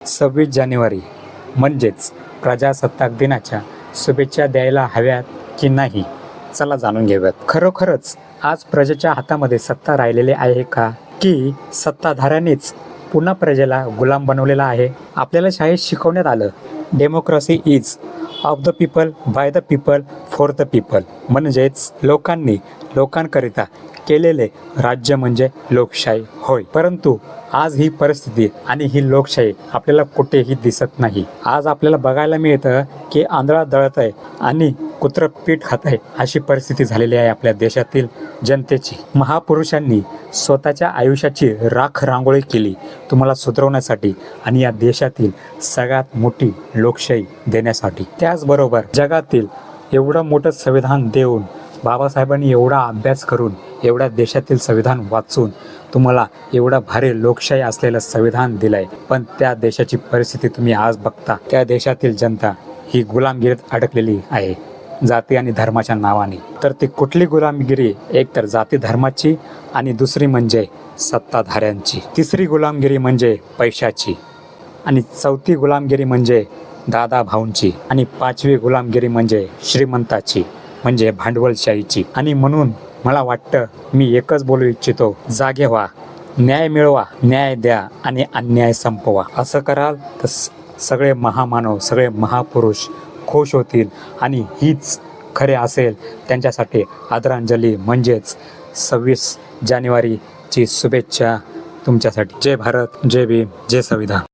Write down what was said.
26 जानेवारी म्हणजेच प्रजासत्ताक दिनाच्या शुभेच्छा द्यायला हव्यात की नाही, चला जाणून घेऊयात. खरोखरच आज प्रजेच्या हातामध्ये सत्ता राहिलेली आहे का, की सत्ताधाऱ्यांनीच पुन्हा प्रजेला गुलाम बनवलेला आहे? आपल्याला शाळेत शिकवण्यात आलं, democracy is of the people, by the people, for the people. म्हणजेच लोकांनी लोकांकरिता केलेले राज्य म्हणजे लोकशाही होय. परंतु आज ही परिस्थिती आणि ही लोकशाही आपल्याला कुठेही दिसत नाही. आज आपल्याला बघायला मिळतं की आंधळा दळत आहे आणि कुत्रं पीठ खात आहे, अशी परिस्थिती झालेली आहे आपल्या देशातील जनतेची. महापुरुषांनी स्वतःच्या आयुष्याची राख रांगोळी केली तुम्हाला सुधारवण्यासाठी आणि या देशातील सगळ्यात मोठी लोकशाही देण्यासाठी. त्याचबरोबर जगातील एवढं मोठं संविधान देऊन, बाबासाहेबांनी एवढा अभ्यास करून, एवढ्या देशातील संविधान वाचून तुम्हाला एवढा भारी लोकशाही असलेलं संविधान दिलंय. पण त्या देशाची परिस्थिती तुम्ही आज बघता. त्या देशातील जनता ही गुलामगिरीत अडकलेली आहे, जाती आणि धर्माच्या नावाने. तर ती कुठली गुलामगिरी? एक तर जाती धर्माची, आणि दुसरी म्हणजे सत्ताधाऱ्यांची. तिसरी गुलामगिरी म्हणजे पैशाची, आणि चौथी गुलामगिरी म्हणजे दादा भाऊंची, आणि पाचवी गुलामगिरी म्हणजे श्रीमंताची, म्हणजे भांडवलशाहीची. आणि म्हणून मला वाटतं, मी एकच बोलू इच्छितो, जागे व्हा, न्याय मिळवा, न्याय द्या आणि अन्याय संपवा. असं कराल तर सगळे महामानव, सगळे महापुरुष खुश होतील. आणि हीच खरे असेल त्यांच्यासाठी आदरांजली, म्हणजेच 26 जानेवारीची शुभेच्छा तुमच्यासाठी. जय भारत, जय भीम, जय संविधान.